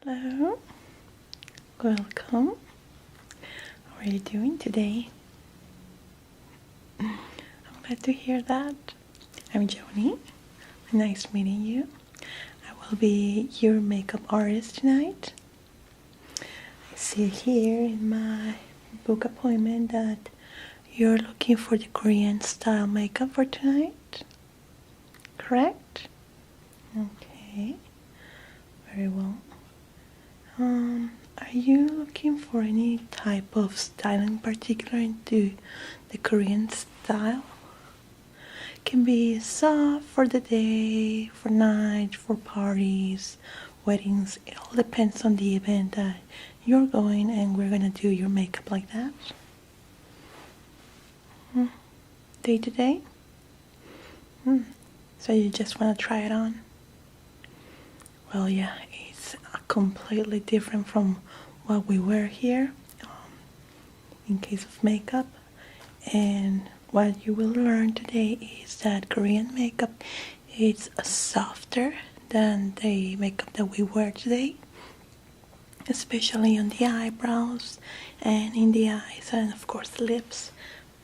Hello, welcome. How are you doing today? I'm glad to hear that. I'm Jonie. Nice meeting you. I will be your makeup artist tonight. I see here in my book appointment that you're looking for the Korean style makeup for tonight. Correct? Okay, very well. Are you looking for any type of style in particular into the Korean style? Can be soft for the day, for night, for parties, weddings. It all depends on the event that you're going, and we're gonna do your makeup like that. Day to day? So you just wanna try it on? Well, yeah, it's completely different from what we wear here in case of makeup. And what you will learn today is that Korean makeup is softer than the makeup that we wear today, especially on the eyebrows and in the eyes and of course the lips.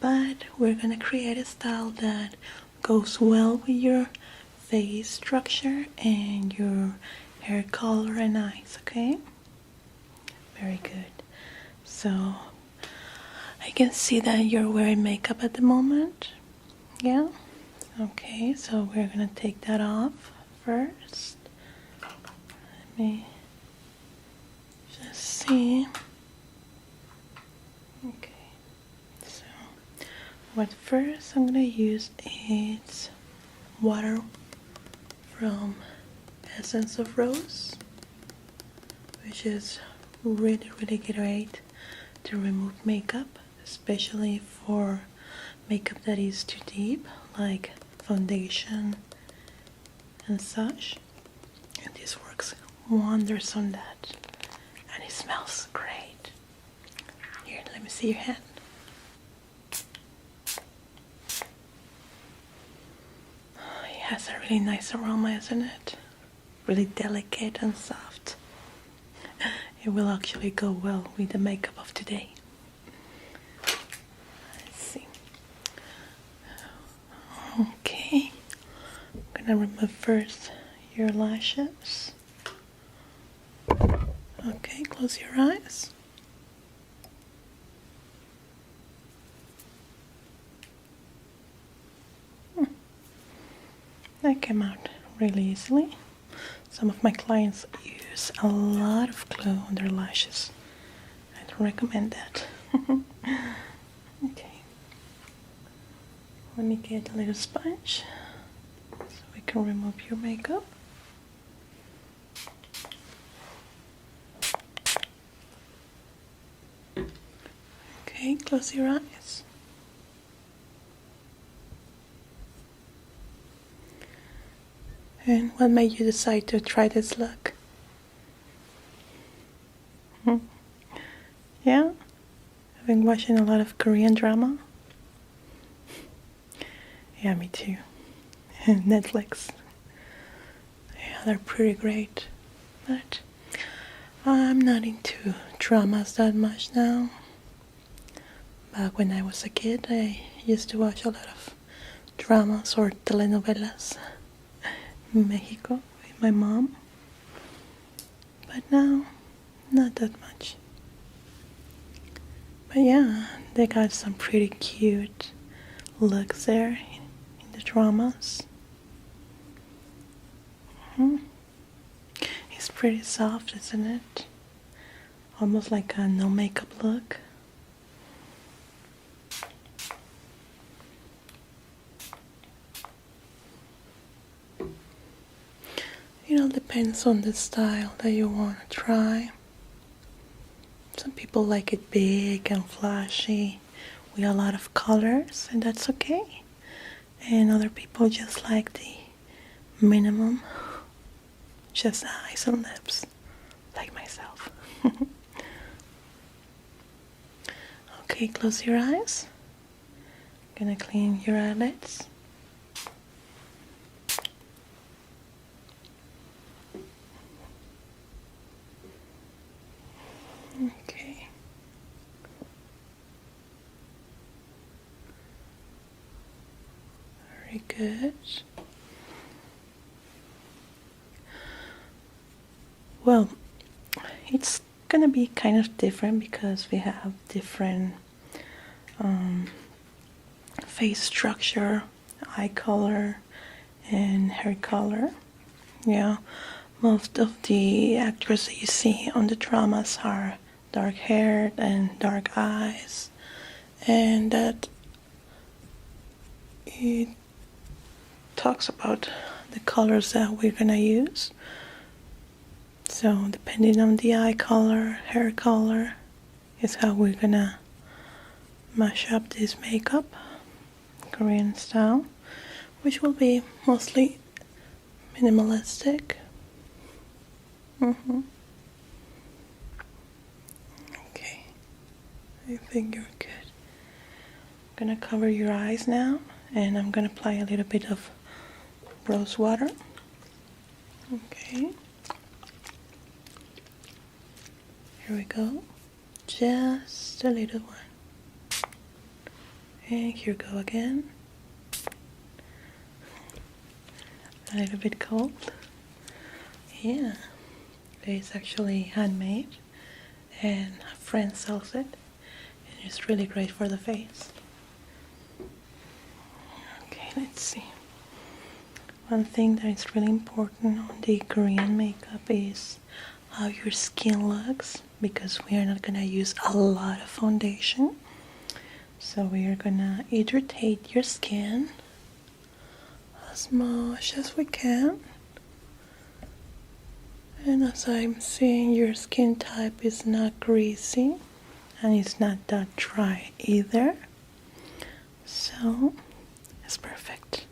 But we're gonna create a style that goes well with your face structure and your hair color and eyes, okay? Very good. So I can see that you're wearing makeup at the moment. Yeah? Okay, so we're gonna take that off first. Let me just see. Okay, so what first I'm gonna use is water from Essence of Rose, which is really great to remove makeup, especially for makeup that is too deep, like foundation and such. And this works wonders on that, and it smells great. Here, let me see your hand. It has a really nice aroma, isn't it? Really delicate and soft. It will actually go well with the makeup of today. Let's see. Okay, I'm gonna remove first your lashes. Okay, close your eyes. That came out really easily. Some of my clients use a lot of glue on their lashes. I don't recommend that. Okay. Let me get a little sponge so we can remove your makeup. Okay, close your eyes. And what made you decide to try this look? Yeah? I've been watching a lot of Korean drama. Yeah, me too. Netflix. Yeah, they're pretty great. But I'm not into dramas that much now. Back when I was a kid, I used to watch a lot of dramas or telenovelas in Mexico with my mom. But now, not that much. But yeah, they got some pretty cute looks there in the dramas. It's pretty soft, isn't it? Almost like a no makeup look. It all depends on the style that you want to try. Some people like it big and flashy with a lot of colors, and that's okay. And other people just like the minimum, just eyes and lips, like myself. Okay, close your eyes. Gonna clean your eyelids. Very good. Well, it's gonna be kind of different because we have different face structure, eye color, and hair color. Yeah, most of the actors that you see on the dramas are dark haired and dark eyes, and that it talks about the colors that we're gonna use. So depending on the eye color, hair color, is how we're gonna mash up this makeup, Korean style, which will be mostly minimalistic. Okay, I think you're good. I'm gonna cover your eyes now, and I'm gonna apply a little bit of rose water. Okay. Here we go. Just a little one. And here we go again. A little bit cold. Yeah. It's actually handmade, and a friend sells it, and it's really great for the face. Okay, let's see. One thing that is really important on the Korean makeup is how your skin looks, because we are not gonna use a lot of foundation. So we are gonna irritate your skin as much as we can. And as I'm seeing, your skin type is not greasy and it's not that dry either. So it's perfect.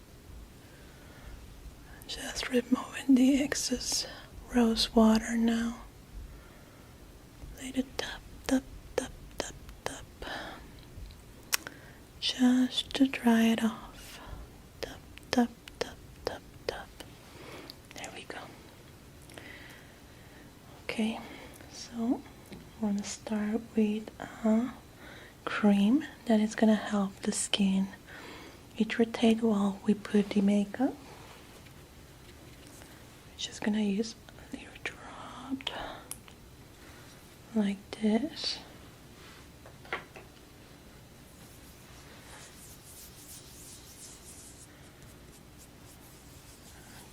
Just removing the excess rose water now. Let it tap. Just to dry it off. Tap. There we go. Okay, so I'm gonna start with a cream that is gonna help the skin irritate while we put the makeup. Just gonna use a little drop like this.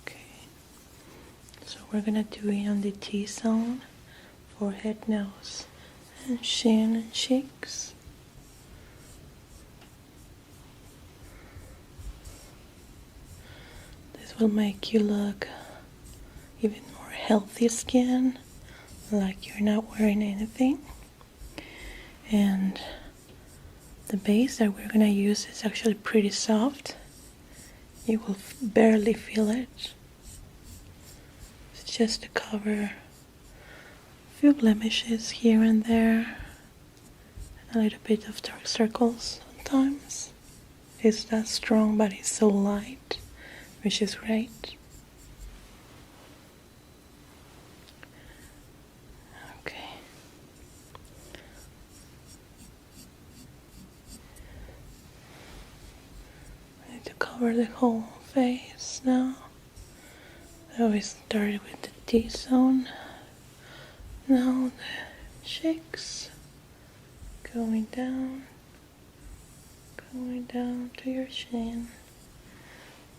Okay, so we're gonna do it on the T-zone, forehead, nose, and chin and cheeks. This will make you look even more healthy skin, like you're not wearing anything. And the base that we're gonna use is actually pretty soft. You will barely feel it. It's just to cover a few blemishes here and there, and a little bit of dark circles sometimes. It's not strong, but it's so light, which is great. Okay. I need to cover the whole face now. So we started with the T-zone. Now the cheeks, going down to your chin.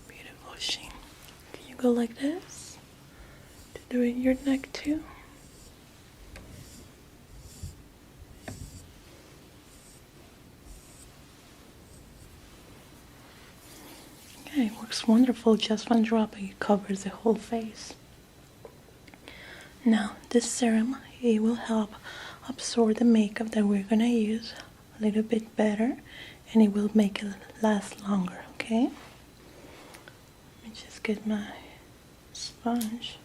Beautiful chin. Can you go like this? To do it in your neck too. Okay, it works wonderful. Just one drop and it covers the whole face. Now this serum, it will help absorb the makeup that we're gonna use a little bit better, and it will make it last longer. Okay, let me just get my sponge.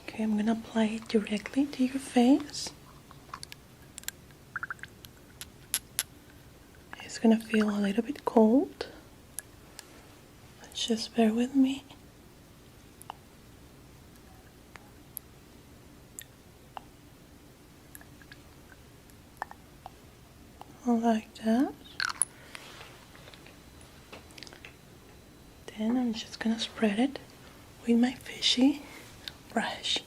Okay, I'm gonna apply it directly to your face. It's gonna feel a little bit cold, but just bear with me. Like that. Then I'm just gonna spread it with my fishy brush.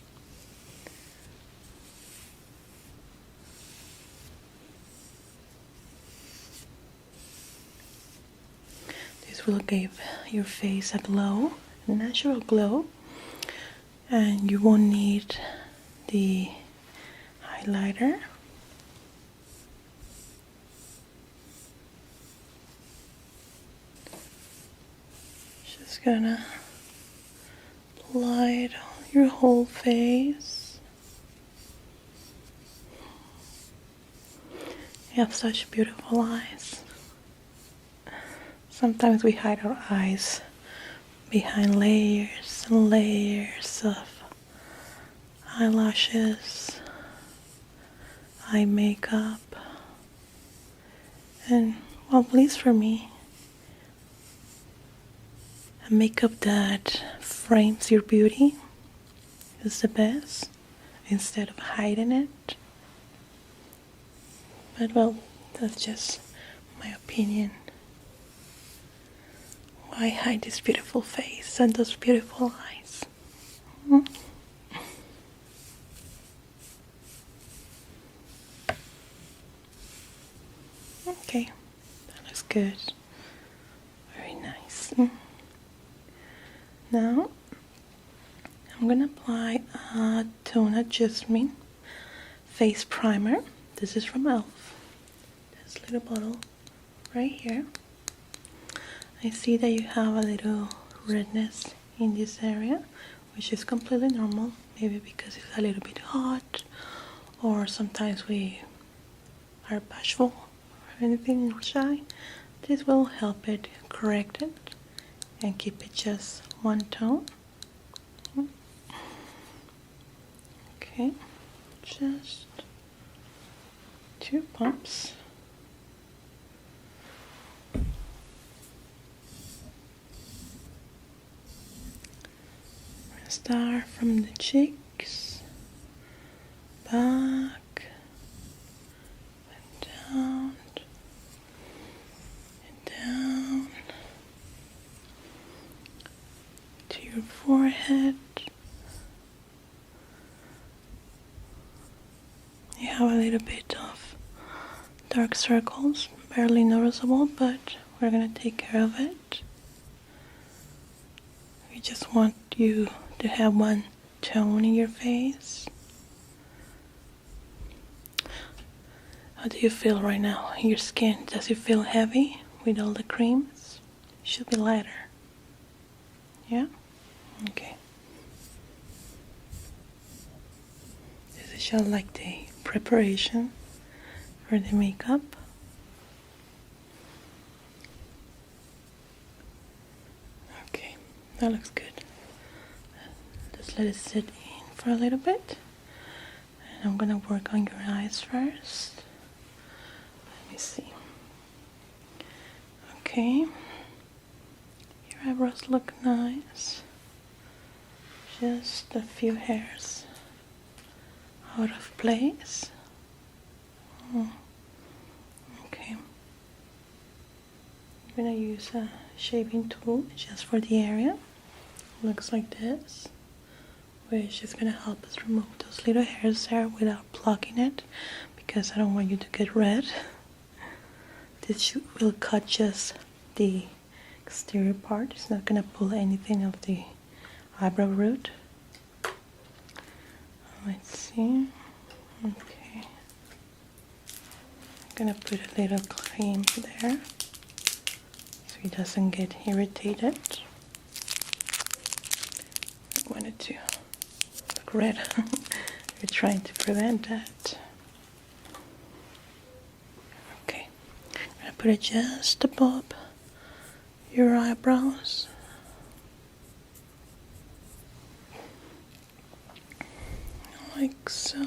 This will give your face a glow, a natural glow, and you won't need the highlighter. Just gonna apply it on your whole face. You have such beautiful eyes. Sometimes we hide our eyes behind layers and layers of eyelashes, eye makeup, and well, at least for me, a makeup that frames your beauty is the best instead of hiding it. But well, that's just my opinion. Why hide this beautiful face and those beautiful eyes? Okay, that looks good. Very nice. Now, I'm gonna apply a tone adjustment face primer. This is from e.l.f. This little bottle right here. I see that you have a little redness in this area, which is completely normal, maybe because it's a little bit hot, or sometimes we are bashful or anything, or shy. This will help it correct it and keep it just one tone. Okay, just 2 pumps. Start from the cheeks, back, and down, to your forehead. You have a little bit of dark circles, barely noticeable, but we're gonna take care of it. We just want you to have one tone in your face. How do you feel right now? Your skin, does it feel heavy with all the creams? It should be lighter. Yeah? Okay. This is just like the preparation for the makeup. Okay, that looks good. Just let it sit in for a little bit. And I'm gonna work on your eyes first. Let me see. Okay. Your eyebrows look nice. Just a few hairs out of place. Okay. I'm gonna use a shaving tool just for the area. Looks like this, which is gonna help us remove those little hairs there without plucking it, because I don't want you to get red. This will cut just the exterior part. It's not gonna pull anything of the eyebrow root. Let's see. Okay. I'm gonna put a little cream there so it doesn't get irritated. I want it to look red. We're trying to prevent that. Okay. I'm gonna put it just above your eyebrows. Like so.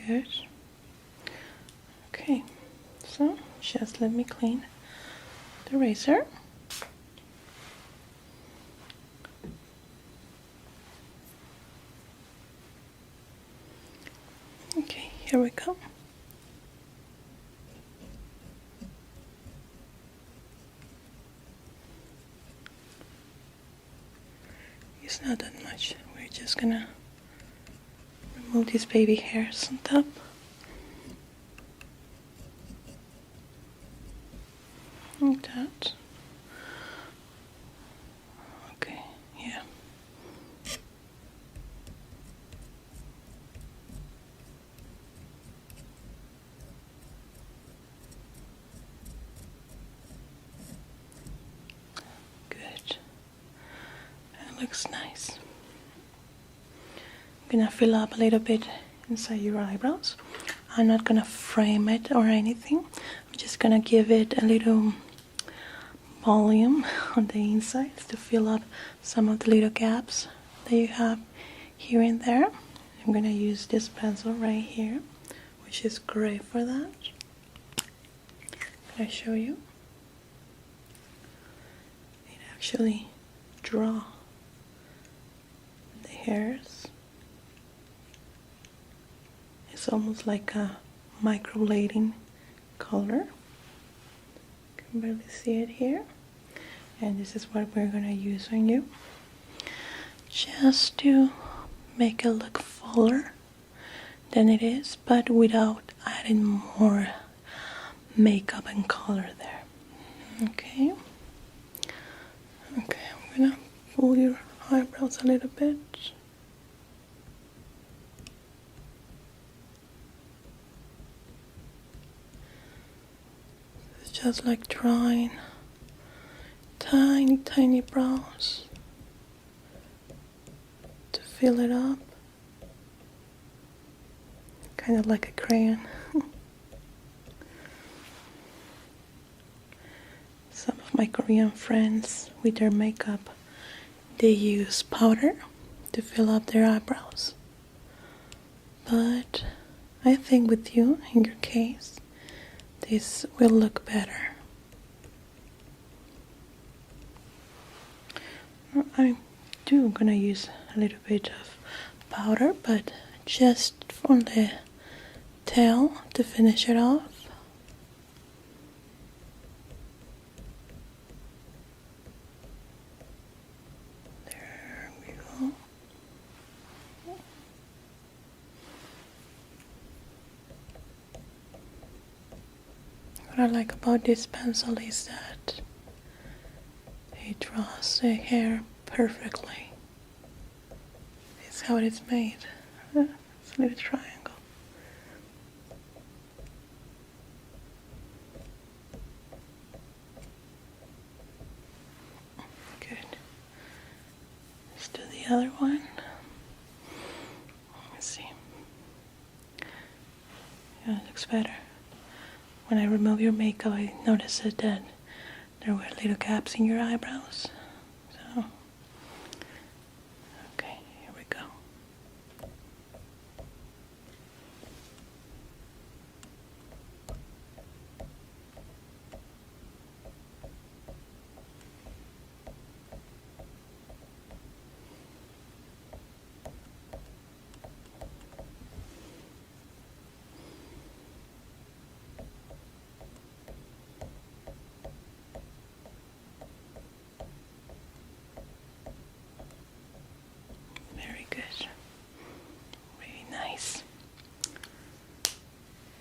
Good. Okay, so just let me clean the razor. Okay, here we go. It's not that much. We're just gonna remove these baby hairs on top. Like that. Okay, yeah. Good. That looks nice. I'm gonna fill up a little bit inside your eyebrows. I'm not gonna frame it or anything. I'm just gonna give it a little volume on the insides to fill up some of the little gaps that you have here and there. I'm gonna use this pencil right here, which is great for that. Can I show you? It actually draws the hairs. It's almost like a microblading color. You can barely see it here. And this is what we're gonna use on you, just to make it look fuller than it is, but without adding more makeup and color there. Okay. Okay, I'm gonna pull your eyebrows a little bit. It's just like drawing tiny brows to fill it up, kind of like a crayon. Some of my Korean friends with their makeup, they use powder to fill up their eyebrows, but I think with you, in your case, this will look better. I'm gonna use a little bit of powder, but just from the tail to finish it off. There we go. What I like about this pencil is that it draws the hair perfectly. It's how it is made. It's a little triangle. Good. Let's do the other one. Let's see. Yeah, it looks better. When I remove your makeup, I noticed that there were little gaps in your eyebrows. So, okay, here we go.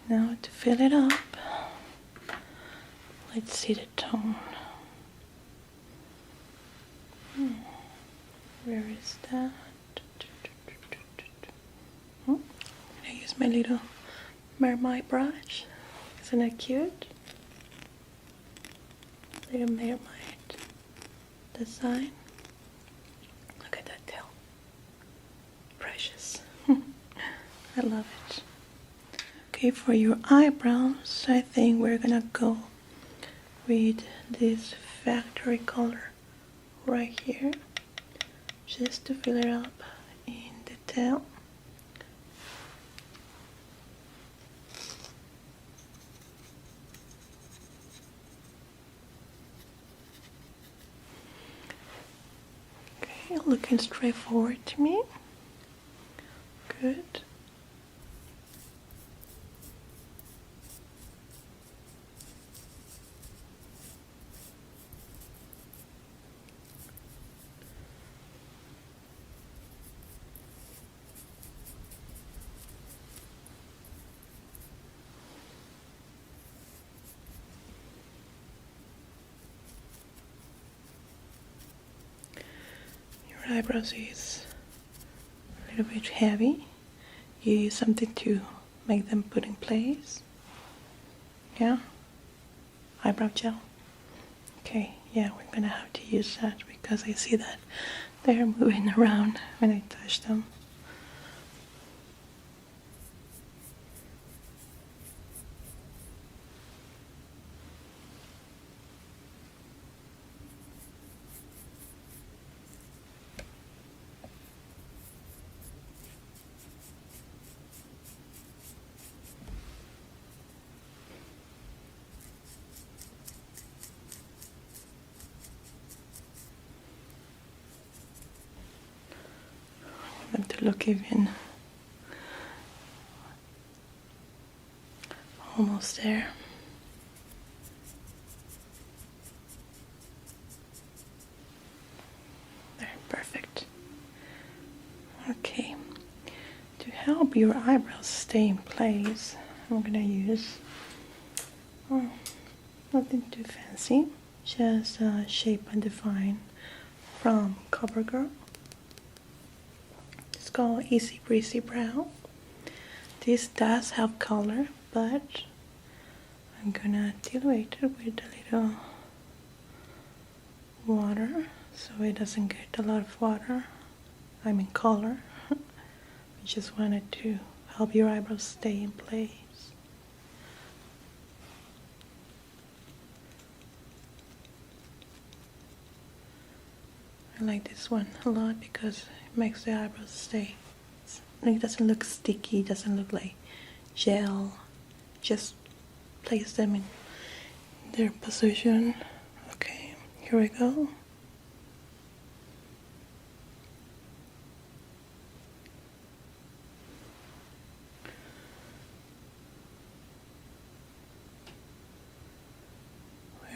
Now to fill it up, let's see the tone. Where is that? I'm gonna use my little mermaid brush. Isn't that cute? Little mermaid design. Look at that tail. Precious. I love it. Okay, for your eyebrows, I think we're gonna go with this factory color right here, just to fill it up in the tail. Okay, looking straight forward to me. Good. eyebrows is a little bit heavy, you use something to make them put in place. Yeah? Eyebrow gel. Okay, yeah, we're gonna have to use that because I see that they're moving around when I touch them. Them to look even almost there. There, perfect. Okay, to help your eyebrows stay in place, I'm gonna use nothing too fancy, just Shape and Define from CoverGirl. It's called Easy Breezy Brow. This does have color, but I'm gonna dilute it with a little water so it doesn't get a lot of water. I mean color. I just wanted to help your eyebrows stay in place. I like this one a lot because it makes the eyebrows stay. It doesn't look sticky, it doesn't look like gel. Just place them in their position. Okay, here we go.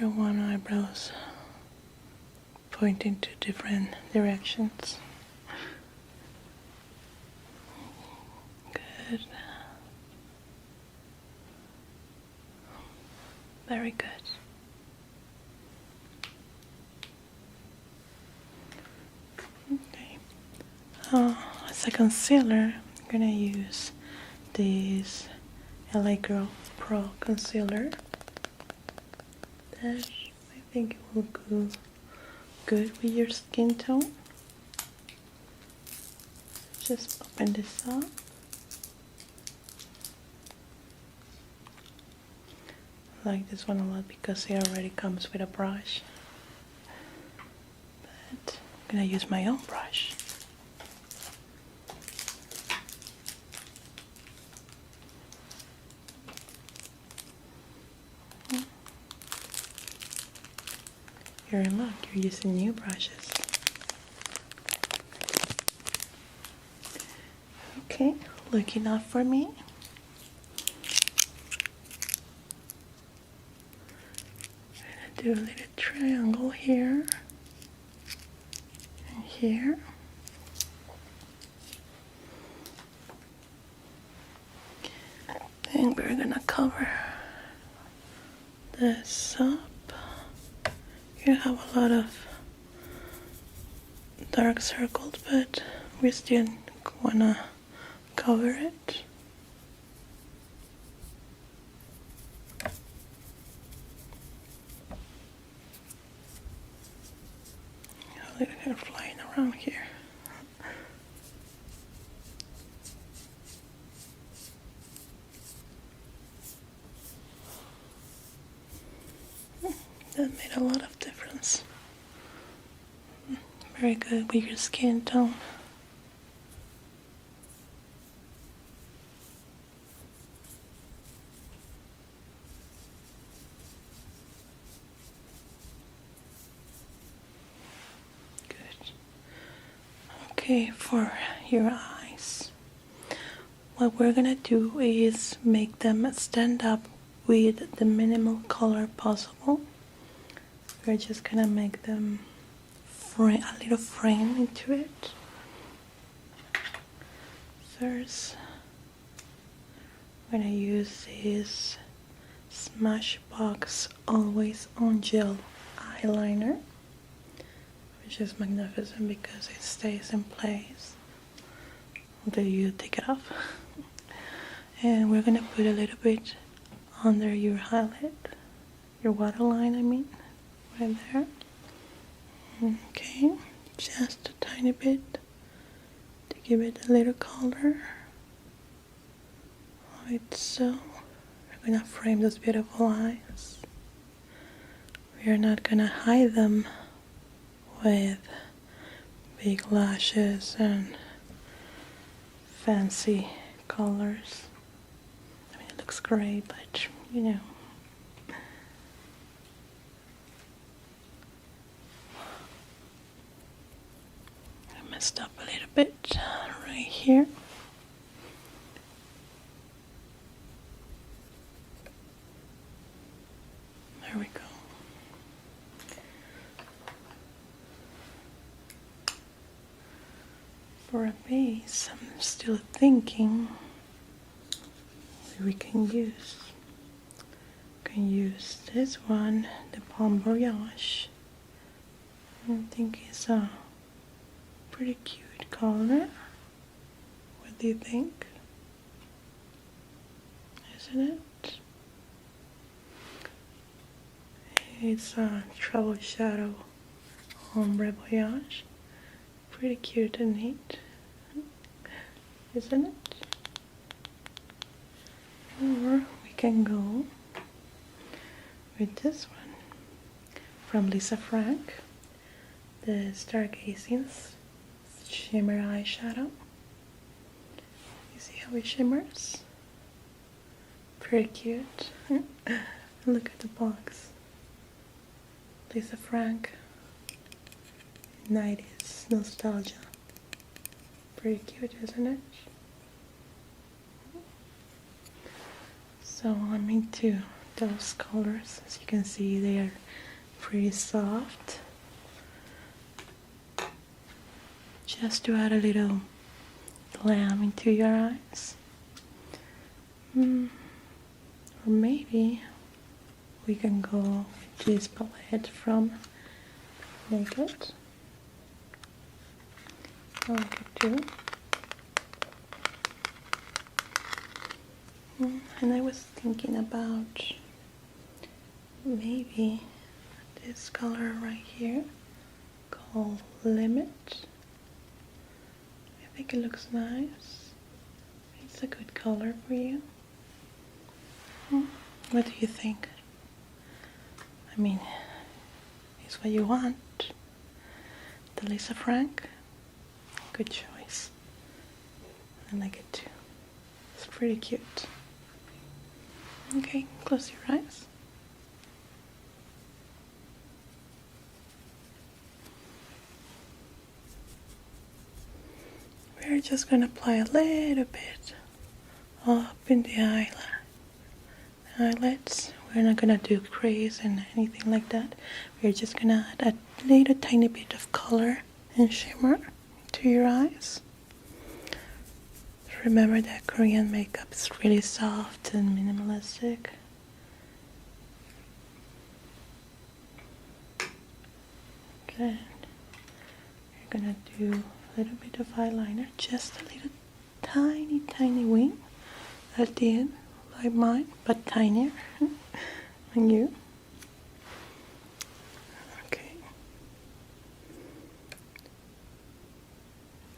We want eyebrows pointing to different directions. Good. Very good. Okay. As a concealer, I'm gonna use this LA Girl Pro Concealer. That I think it will go good with your skin tone. Just open this up. I like this one a lot because it already comes with a brush. But I'm gonna use my own brush. You're in luck, you're using new brushes. Okay, looking up for me. I'm gonna do a little triangle here and here. Then we're gonna cover this up. You have a lot of dark circles, but we still wanna cover it. A little hair flying around here. That made a lot of difference. Very good with your skin tone. Good. Okay, for your eyes, what we're gonna do is make them stand up with the minimal color possible. We're just gonna make them a little frame into it. First, I'm gonna use this Smashbox Always On Gel eyeliner. which is magnificent because it stays in place until you take it off. And we're gonna put a little bit under your highlight, your waterline, I mean, right there. Okay, just a tiny bit to give it a little color, like so. We're gonna frame those beautiful eyes. We are not gonna hide them with big lashes and fancy colors. I mean, it looks great, but you know. I messed up a little bit right here. There we go. For a base, I'm still thinking we can use this one, the pampering. I think it's a pretty cute color. What do you think? Isn't it? It's a travel shadow ombre voyage. Pretty cute and neat, isn't it? Or we can go with this one from Lisa Frank, the Stargazing Shimmer Eyeshadow. You see how it shimmers? Pretty cute. Look at the box. Lisa Frank, 90s nostalgia. Pretty cute, isn't it? So I'm into those colors. As you can see, they are pretty soft. Just to add a little glam into your eyes. Or maybe we can go with this palette from Naked. I like it too. And I was thinking about maybe this color right here called Limit. I think it looks nice. It's a good color for you. What do you think? I mean, it's what you want. The Lisa Frank, good choice. I like it too. It's pretty cute. Okay, close your eyes. We're just gonna apply a little bit up in the eyelids. We're not gonna do crease and anything like that. We're just gonna add a little tiny bit of color and shimmer to your eyes. Remember that Korean makeup is really soft and minimalistic. Then you're gonna do a little bit of eyeliner, just a little tiny wing at the end, like mine, but tinier than you. Okay.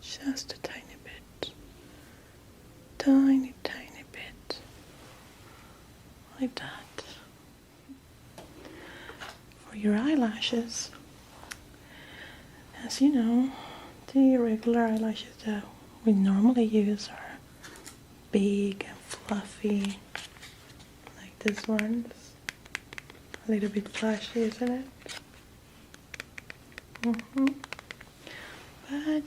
Just a tiny bit. Tiny bit. Like that. For your eyelashes, as you know, the regular eyelashes that we normally use are big and fluffy, like this one. A little bit flashy, isn't it? But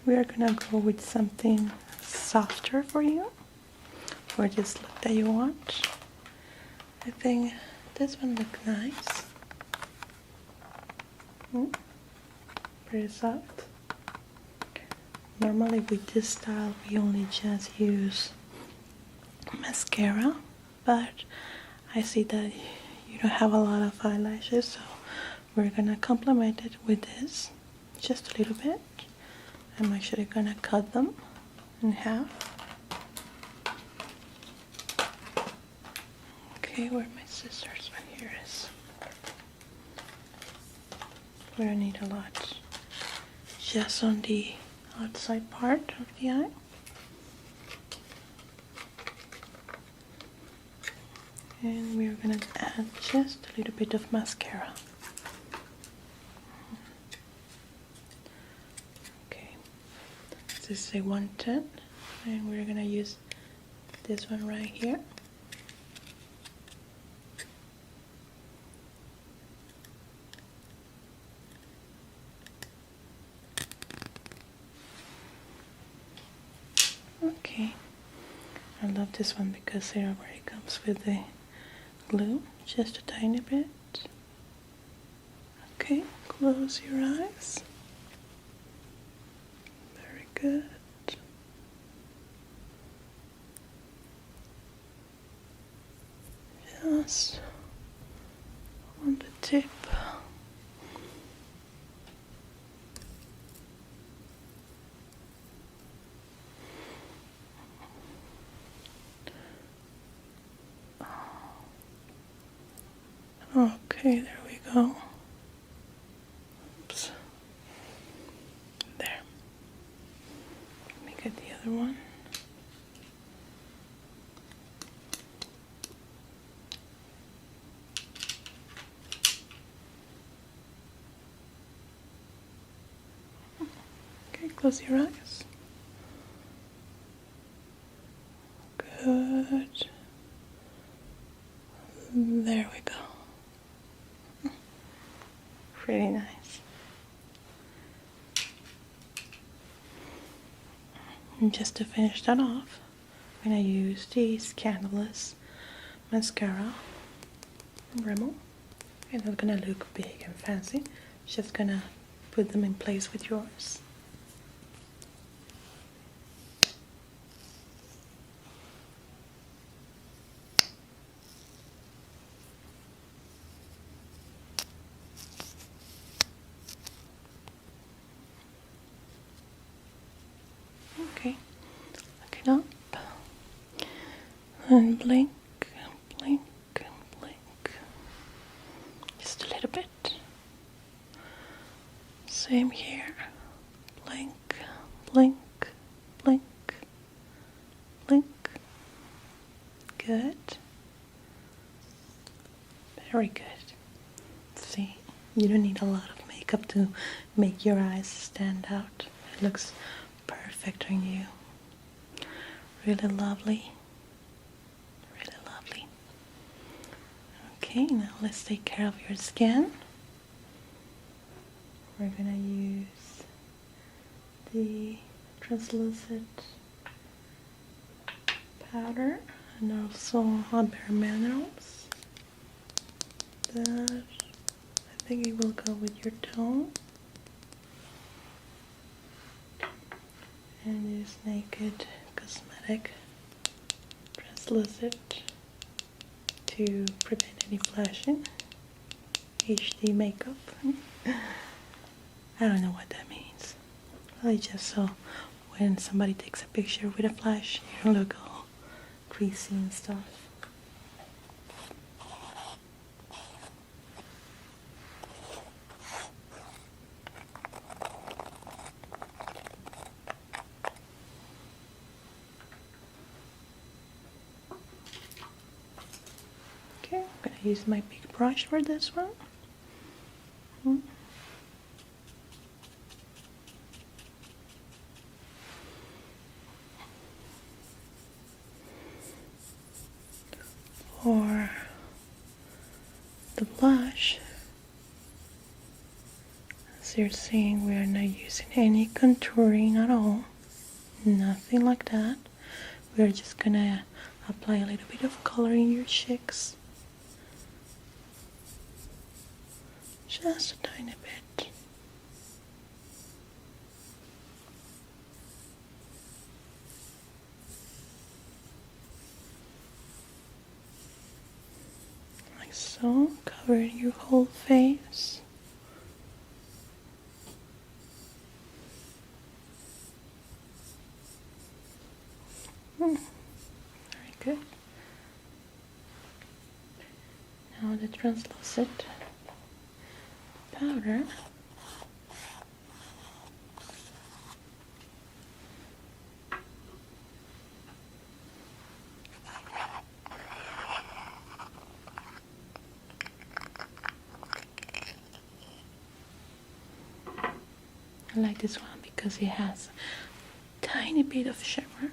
we are gonna go with something softer for you, for this look that you want. I think this one looks nice. Pretty soft. Normally with this style we only just use mascara, but I see that you don't have a lot of eyelashes, so we're gonna complement it with this just a little bit. I'm actually gonna cut them in half. Okay, where are my scissors? Here it is. We don't need a lot. Just on the outside part of the eye. And we're gonna add just a little bit of mascara. Okay, this is a 110, and we're gonna use this one right here. Okay, I love this one because it already comes with the glue, just a tiny bit. Okay, close your eyes. Very good. Just on the tip. Okay, there we go. Oops. There. Let me get the other one. Okay, close your eyes. Good. There we go. Pretty nice. And just to finish that off, I'm going to use the Scandalous mascara Rimmel. It's not going to look big and fancy. Just going to put them in place with yours. Okay, looking up, and blink, blink, blink, just a little bit. Same here, blink, blink, blink, blink. Good, very good. See, you don't need a lot of makeup to make your eyes stand out. It looks perfect on you. Really lovely. Really lovely. Okay, now let's take care of your skin. We're gonna use the translucent powder and also Eyebrow minerals. That, I think it will go with your tone. And use Naked Cosmetic translucent to prevent any flashing. HD makeup. I don't know what that means. I just saw when somebody takes a picture with a flash, you look all greasy and stuff. Okay, I'm gonna use my big brush for this one. For the blush, as you're seeing, we are not using any contouring at all. Nothing like that. We're just gonna apply a little bit of color in your cheeks. Just a tiny bit. Like so, cover your whole face. Now the translucent powder. I like this one because it has a tiny bit of shimmer.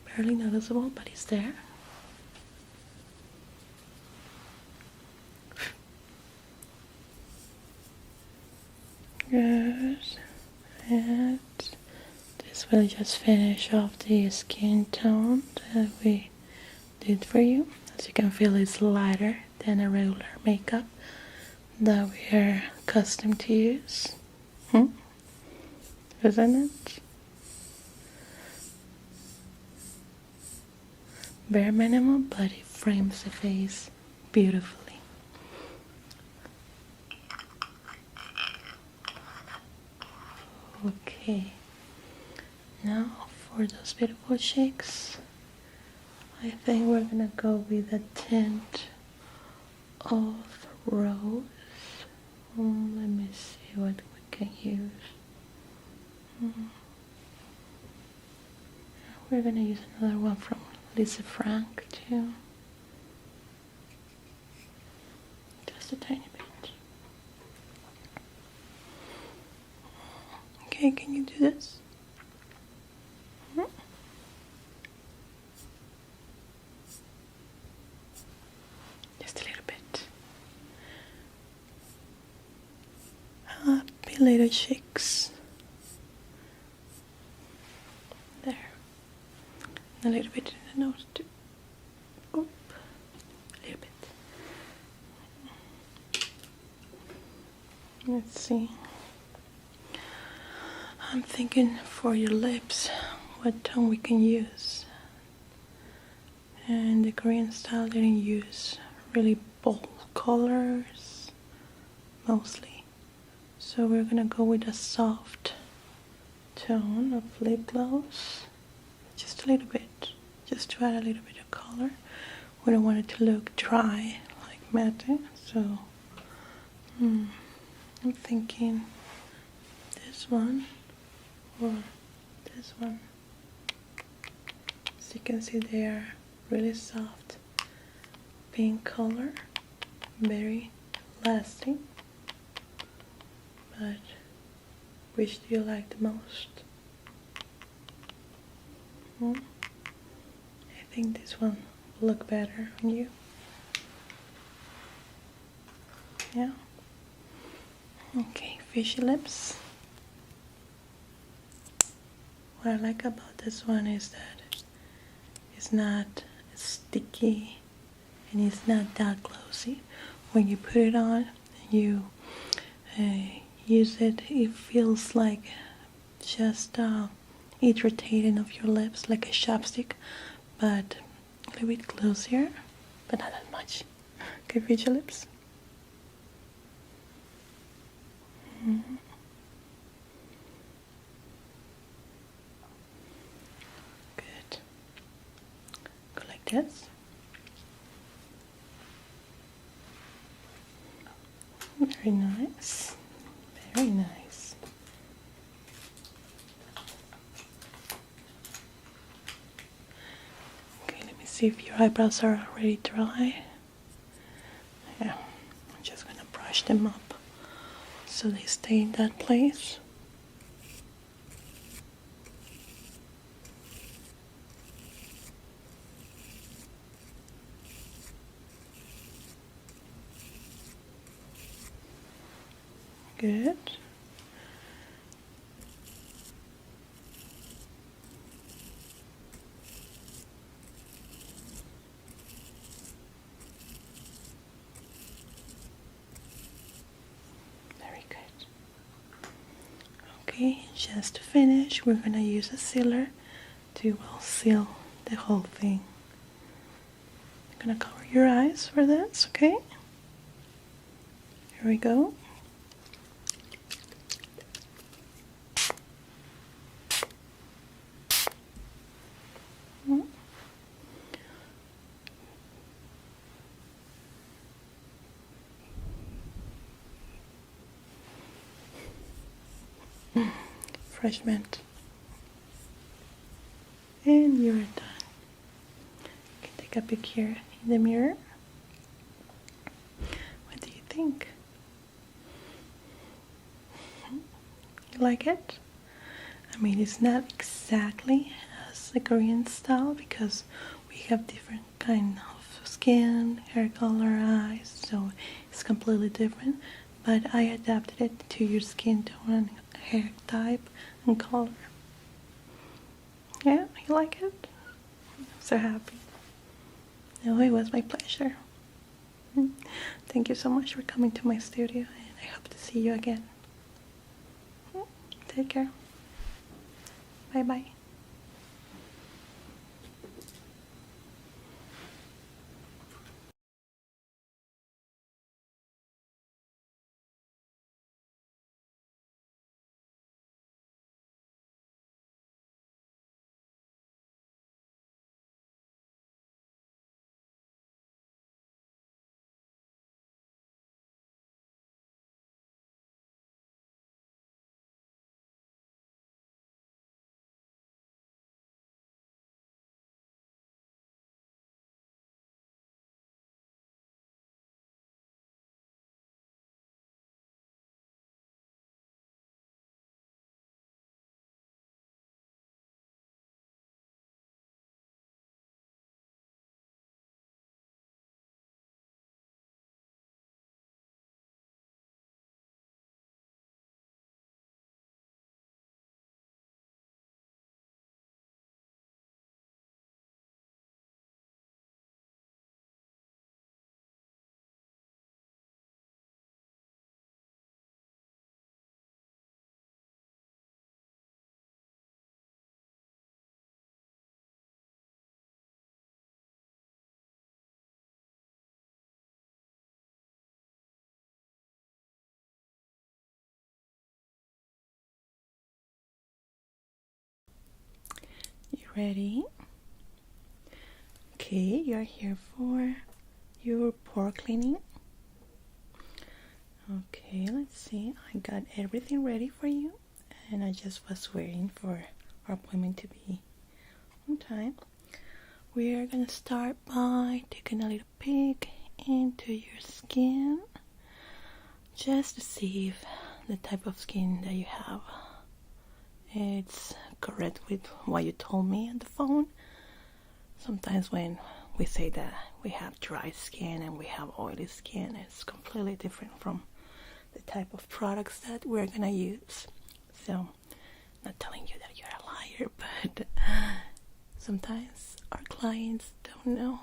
Barely noticeable, but it's there. Good. And this will just finish off the skin tone that we did for you. As you can feel, it's lighter than a regular makeup that we are accustomed to use. Isn't it? Bare minimum, but it frames the face beautifully. Okay, now for those beautiful shakes, I think we're gonna go with a tint of rose. Let me see what we can use. We're gonna use another one from Lisa Frank too. Just a tiny bit. Okay, can you do this? Just a little bit. Happy little shakes. There. A little bit in the nose too. Oop. A little bit. Let's see. I'm thinking for your lips, what tone we can use. And the Korean style didn't use really bold colors, mostly. So we're gonna go with a soft tone of lip gloss. Just a little bit, just to add a little bit of color. We don't want it to look dry, like matte, so I'm thinking this one or this one. As you can see, they are really soft pink color, very lasting. But which do you like the most? I think this one will look better on you. Yeah. Okay, fishy lips. What I like about this one is that it's not sticky and it's not that glossy. When you put it on and you use it, it feels like just irritating of your lips, like a chapstick, but a little bit glossier, but not that much. Okay, feel your lips. Good. Go like this. Very nice. Very nice. Okay, let me see if your eyebrows are already dry. Yeah, I'm just gonna brush them up so they stay in that place. Good. Very good. Okay, just to finish, we're gonna use a sealer to seal the whole thing. I'm gonna cover your eyes for this, okay? Here we go. Fresh mint. And you're done. You can take a peek here in the mirror. What do you think? You like it? I mean, it's not exactly as the Korean style because we have different kind of skin, hair color, eyes, so it's completely different. But I adapted it to your skin tone, hair type, and color. Yeah, you like it? I'm so happy. No, it was my pleasure. Thank you so much for coming to my studio, and I hope to see you again. Take care. Bye bye. You ready? Okay, you're here for your pore cleaning. Okay, let's see. I got everything ready for you, and I just was waiting for our appointment to be on time. We are gonna start by taking a little peek into your skin just to see if the type of skin that you have it's correct with what you told me on the phone. Sometimes when we say that we have dry skin and we have oily skin, it's completely different from the type of products that we're gonna use. So, not telling you that you're a liar, but sometimes our clients don't know.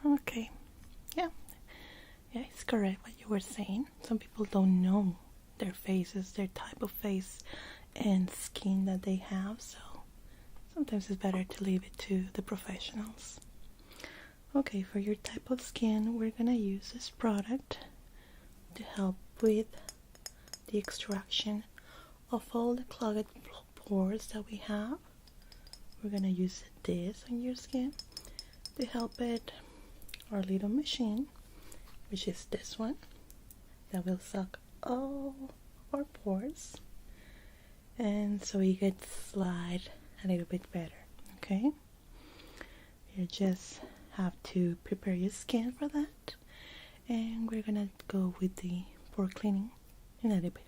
Okay, yeah, it's correct what you were saying. Some people don't know their faces, their type of face and skin that they have, so sometimes it's better to leave it to the professionals. Okay, for your type of skin, we're gonna use this product to help with the extraction of all the clogged pores that we have. We're gonna use this on your skin to help it, our little machine, which is this one, that will suck all our pores, and so you get slide a little bit better. Okay, you just have to prepare your skin for that, and we're gonna go with the pore cleaning in a little bit.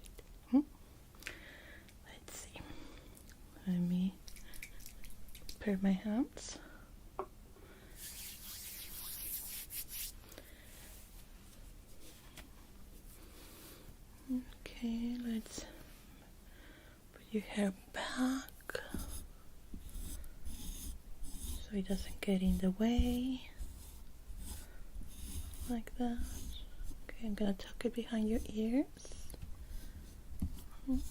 Let's see, let me prepare my hands. Okay, let's put your hair back so it doesn't get in the way, like that. Okay, I'm gonna tuck it behind your ears. Very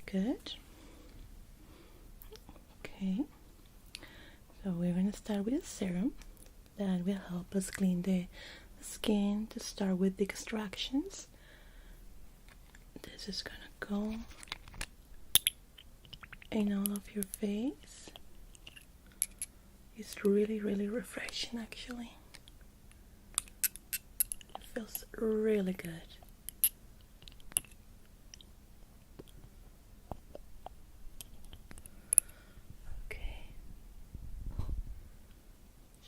good. Okay, so we're gonna start with a serum that will help us clean the skin to start with the extractions. This is gonna go in all of your face. It's really refreshing, actually. It feels really good.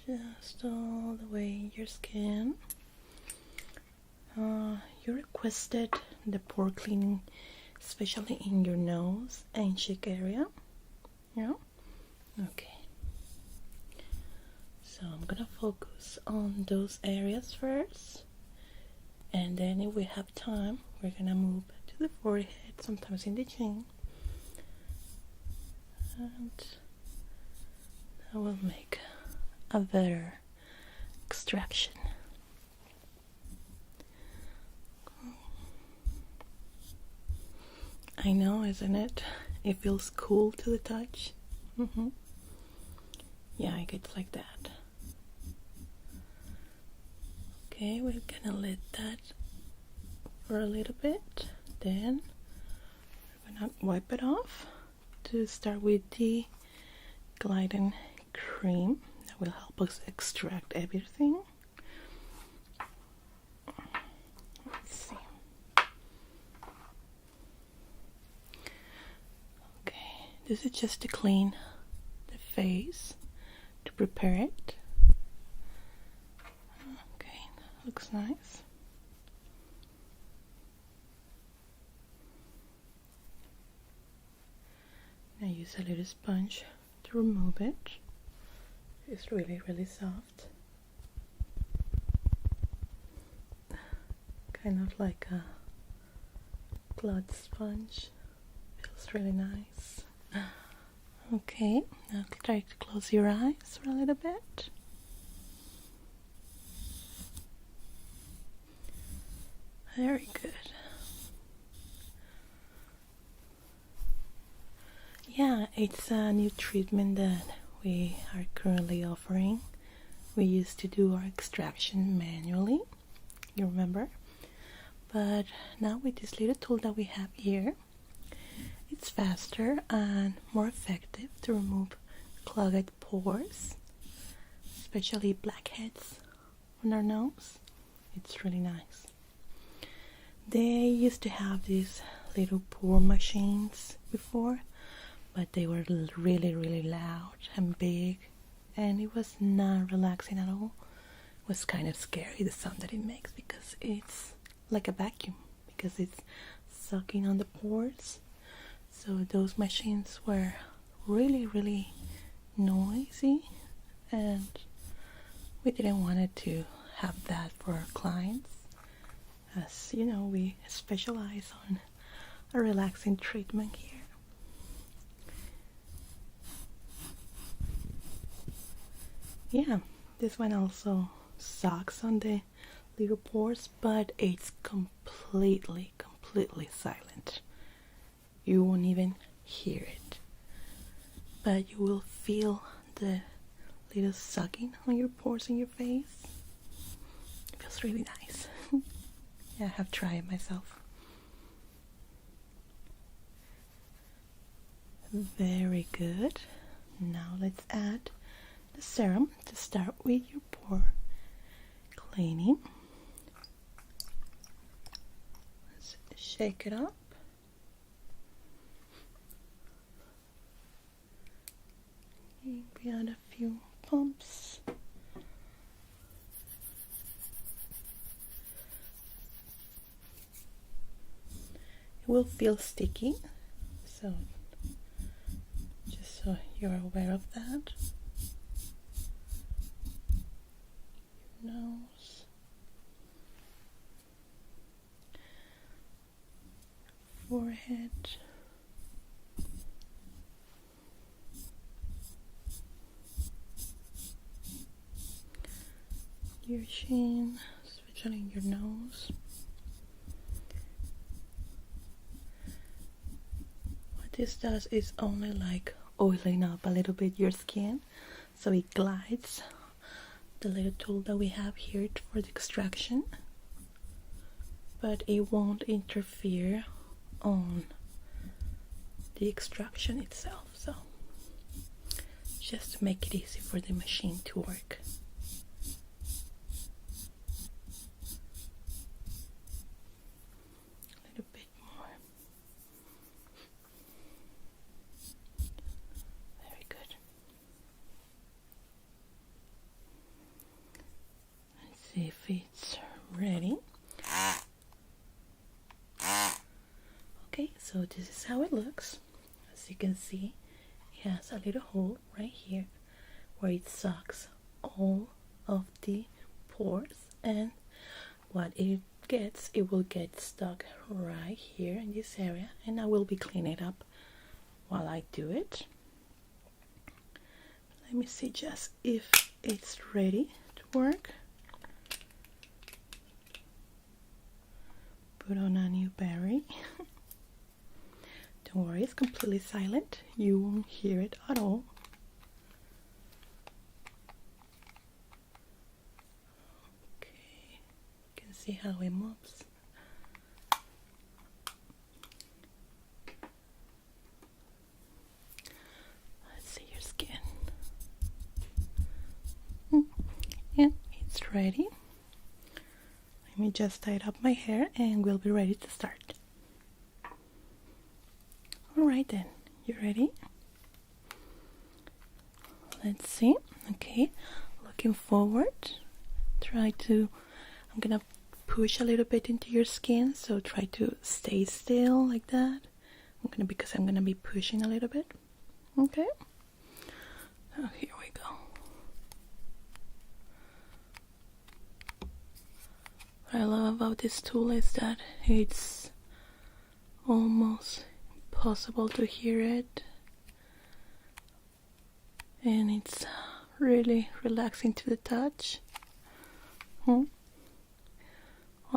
just all the way in your skin. You requested the pore cleaning, especially in your nose and cheek area. Yeah? Okay. So I'm gonna focus on those areas first, and then if we have time, we're gonna move to the forehead, sometimes in the chin, and that will make a better extraction. I know, isn't it? It feels cool to the touch. Yeah, it gets like that. Okay, we're gonna let that for a little bit. Then we're gonna wipe it off to start with the gliding cream that will help us extract everything. Let's see. Okay, this is just to clean the face, to prepare it. Okay, that looks nice. I use a little sponge to remove it. It's really, really soft. Kind of like a cloth sponge. Feels really nice. Okay, now try to close your eyes for a little bit. Very good. Yeah, it's a new treatment that we are currently offering. We used to do our extraction manually, you remember? But now with this little tool that we have here, it's faster and more effective to remove clogged pores, especially blackheads on our nose. It's really nice. They used to have these little pore machines before, but they were really, really loud and big, and it was not relaxing at all. It was kind of scary, the sound that it makes, because it's like a vacuum, because it's sucking on the pores. So those machines were really, really noisy, and we didn't want to have that for our clients. As you know, we specialize on a relaxing treatment here. Yeah, this one also sucks on the little pores, but it's completely silent. You won't even hear it, but you will feel the little sucking on your pores in your face. It feels really nice. Yeah, I have tried it myself. Very good. Now let's add the serum to start with your pore cleaning. Let's shake it up. We add a few pumps. It will feel sticky, so just so you're aware of that. Your nose, forehead, your chin, especially your nose. What this does is only like oiling up a little bit your skin, so it glides. The little tool that we have here for the extraction, but it won't interfere on the extraction itself, so just to make it easy for the machine to work. A little bit more. Very good. it's ready. Okay, so this is how it looks. As you can see, it has a little hole right here where it sucks all of the pores, and what it gets, it will get stuck right here in this area, and I will be cleaning it up while I do it. Let me see just if it's ready to work. Put on a new berry. Don't worry, it's completely silent. You won't hear it at all. Okay, you can see how it moves. Let's see your skin. Yeah, it's ready. Let me just tie up my hair and we'll be ready to start. Alright then, you ready? Let's see. Okay, looking forward. I'm gonna push a little bit into your skin, so try to stay still like that. Because I'm gonna be pushing a little bit. Okay? Oh, here we go. What I love about this tool is that it's almost impossible to hear it, and it's really relaxing to the touch. All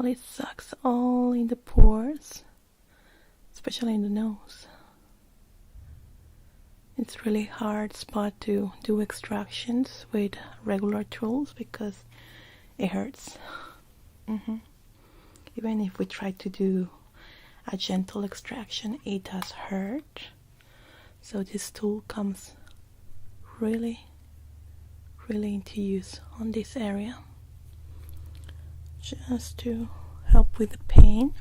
it sucks all in the pores, especially in the nose. It's really hard spot to do extractions with regular tools because it hurts. Even if we try to do a gentle extraction, it does hurt. So this tool comes really into use on this area, just to help with the pain.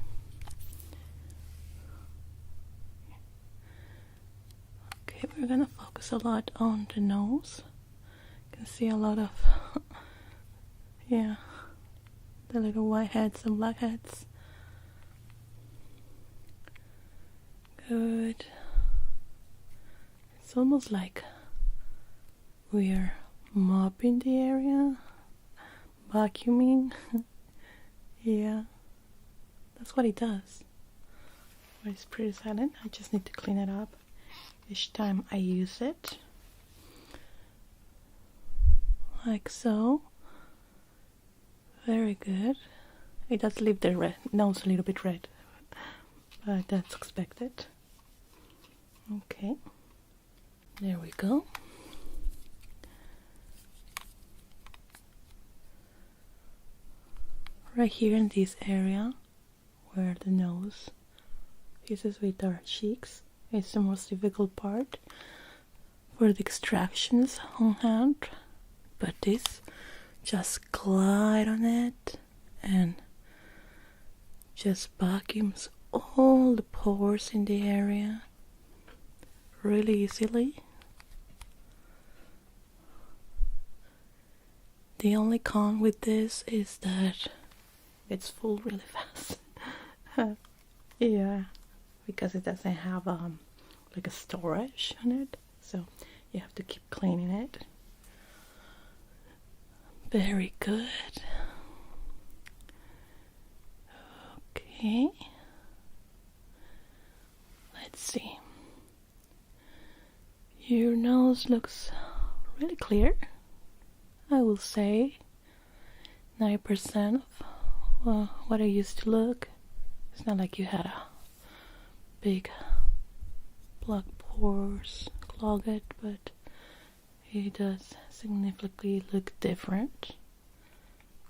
Okay, we're gonna focus a lot on the nose. You can see a lot of yeah, the little white heads and black heads. Good. It's almost like we're mopping the area, vacuuming. Yeah, that's what it does. But it's pretty silent. I just need to clean it up each time I use it. Like so. Very good. It does leave the nose a little bit red, but that's expected. Okay, there we go. Right here in this area where the nose fuses with our cheeks is the most difficult part for the extractions on hand, but this just glide on it and just vacuums all the pores in the area really easily. The only con with this is that it's full really fast. Yeah, because it doesn't have like a storage on it, so you have to keep cleaning it. Very good. Okay, let's see. Your nose looks really clear. I will say 90% of what it used to look. It's not like you had a big black pores clogged, but it does significantly look different.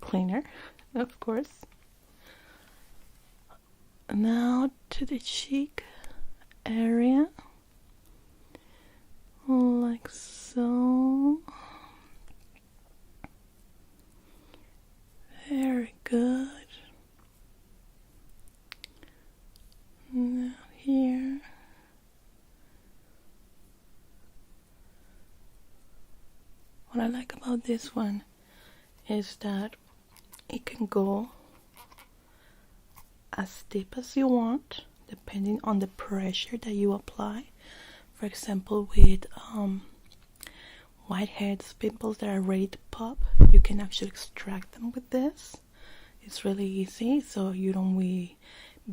Cleaner, of course. Now to the cheek area, like so. Very good. Now here. What I like about this one is that it can go as deep as you want, depending on the pressure that you apply. For example, with whiteheads, pimples that are ready to pop, you can actually extract them with this. It's really easy, so you don't be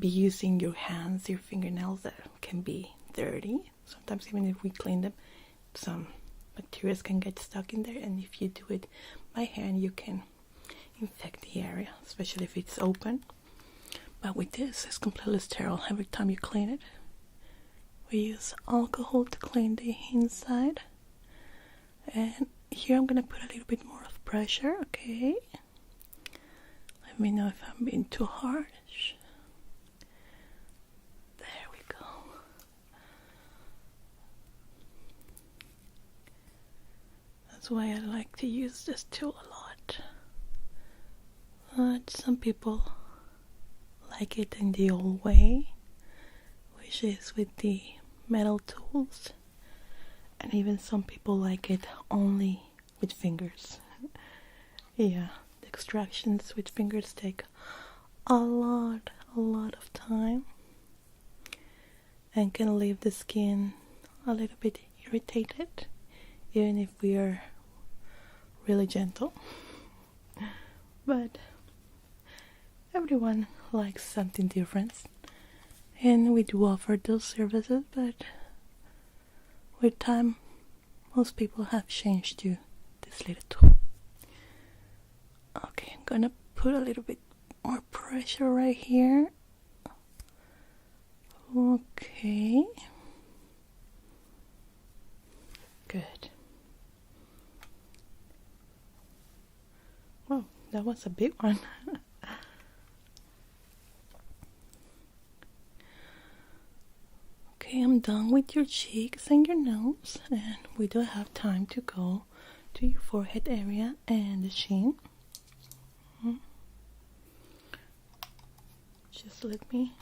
using your hands, your fingernails that can be dirty. Sometimes even if we clean them, some bacteria can get stuck in there, and if you do it by hand, you can infect the area, especially if it's open. But with this, it's completely sterile every time you clean it. We use alcohol to clean the inside, and here I'm gonna put a little bit more of pressure. Okay, let me know if I'm being too harsh. There we go. That's why I like to use this tool a lot. But some people like it in the old way, which is with the metal tools, and even some people like it only with fingers. Yeah, the extractions with fingers take a lot of time and can leave the skin a little bit irritated, even if we are really gentle. But everyone likes something different, and we do offer those services, but with time most people have changed to this little tool. Okay, I'm gonna put a little bit more pressure right here. Okay, good. Oh, that was a big one. Okay, I'm done with your cheeks and your nose, and we do have time to go to your forehead area and the chin. Just let me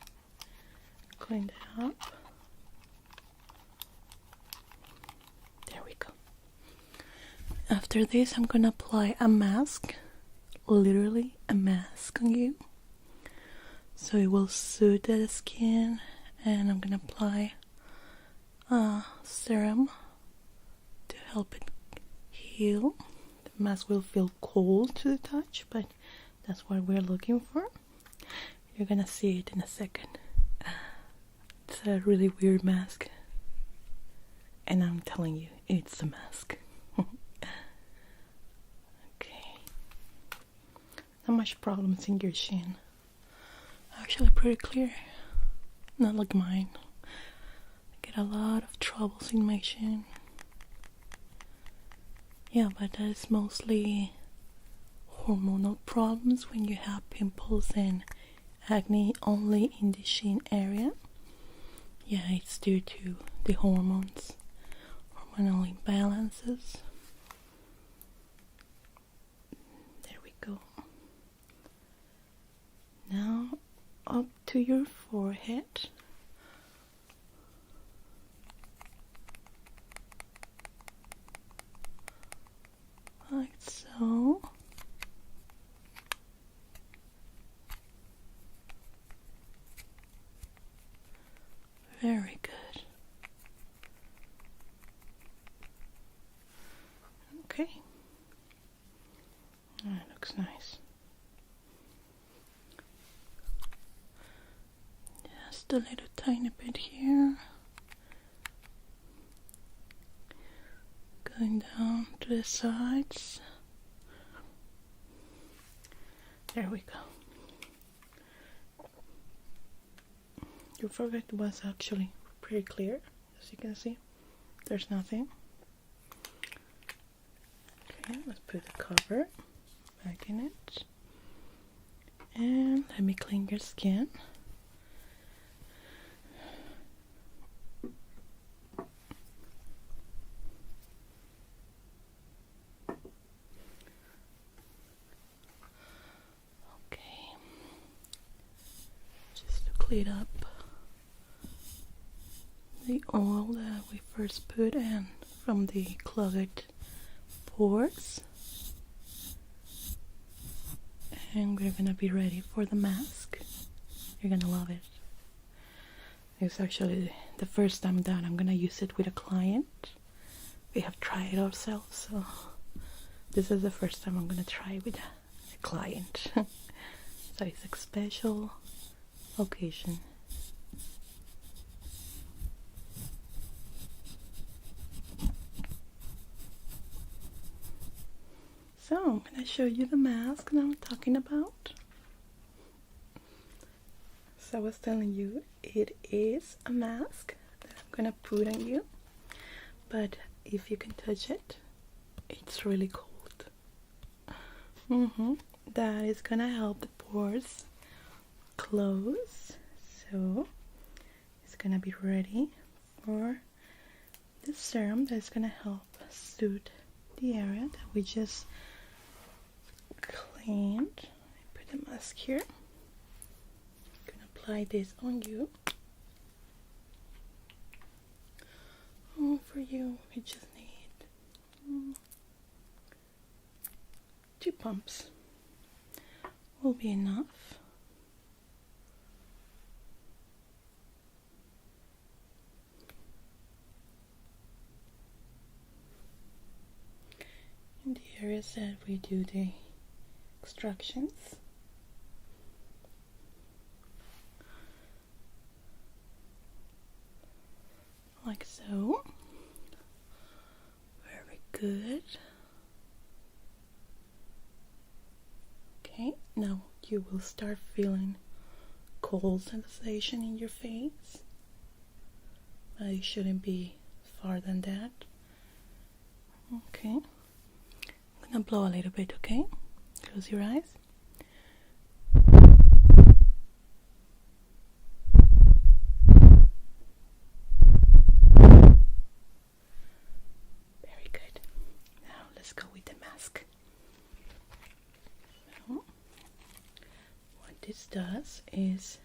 clean that up. There we go. After this, I'm gonna apply a mask, literally a mask on you, so it will soothe the skin. And I'm gonna apply a serum to help it heal. The mask will feel cold to the touch, but that's what we're looking for. You're gonna see it in a second. It's a really weird mask, and I'm telling you, it's a mask. Okay, not much problems in your chin. Actually pretty clear. Not like mine. I get a lot of troubles in my chin. Yeah, but that is mostly hormonal problems when you have pimples and acne only in the chin area. Yeah, it's due to the hormones, hormonal imbalances. There we go. Now up to your forehead. Like so. Very good. Okay. That looks nice. Just a little tiny bit here. Going down to the sides. There we go. Your forehead was actually pretty clear, as you can see. There's nothing. Okay, let's put the cover back in it. And let me clean your skin. Okay. Just to clean up the oil that we first put in from the clogged pores. And we're gonna be ready for the mask. You're gonna love it. It's actually the first time that I'm gonna use it with a client. We have tried it ourselves, so this is the first time I'm gonna try it with a client. So it's a special occasion. So I'm gonna show you the mask that I'm talking about. So I was telling you, it is a mask that I'm gonna put on you, but if you can touch it, it's really cold. That is gonna help the pores close, so it's gonna be ready for the serum that's gonna help soothe the area that we just cleaned. Put the mask here. I'm gonna apply this on you. For you, we just need 2 pumps. Will be enough. In the areas that we do the extractions. Like so. Very good. Okay, now you will start feeling cold sensation in your face, but it shouldn't be far than that. Okay, I'm gonna blow a little bit, okay? Close your eyes. Very good. Now let's go with the mask. What this does is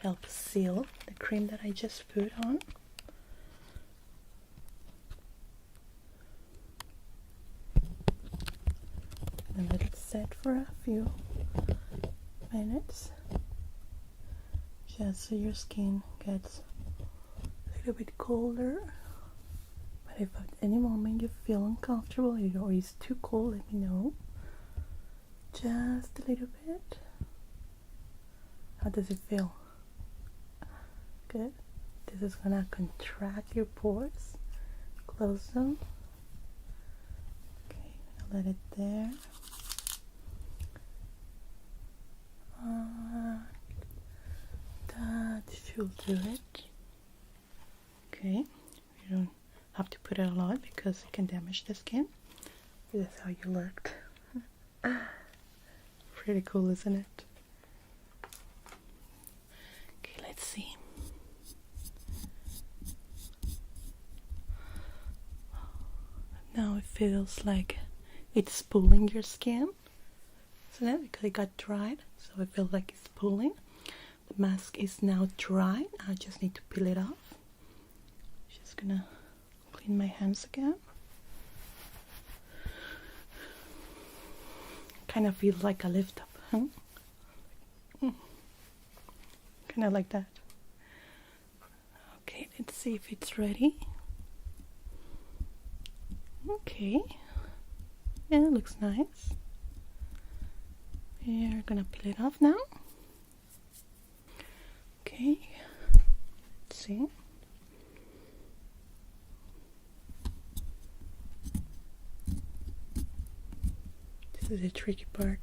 help seal the cream that I just put on. And let it set for a few minutes, just so your skin gets a little bit colder. But if at any moment you feel uncomfortable or it's too cold, let me know. Just a little bit. How does it feel? Good. This is gonna contract your pores, close them. Okay, let it there. That should do it. Okay, you don't have to put it a lot because it can damage the skin. This is how you looked. Pretty cool, isn't it? Okay, let's see. Now it feels like it's pulling your skin, isn't it? Because it got dried, so it feels like it's pulling. The mask is now dry. I just need to peel it off. Just gonna clean my hands again. Kind of feels like a lift up, huh? Kind of like that. Okay, let's see if it's ready. Okay, yeah, it looks nice. We're gonna peel it off now. Okay, let's see. This is the tricky part.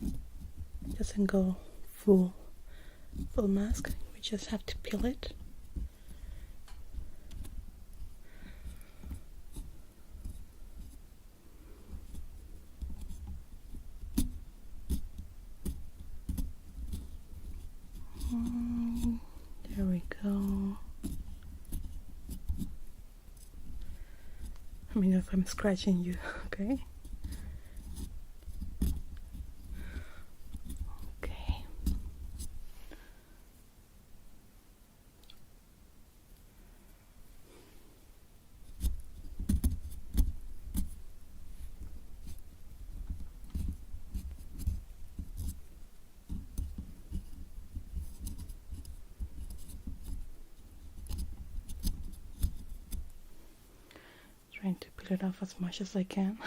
It doesn't go full mask. We just have to peel it. There we go. I mean, if I'm scratching you, okay? Okay. Trying to peel it off as much as I can.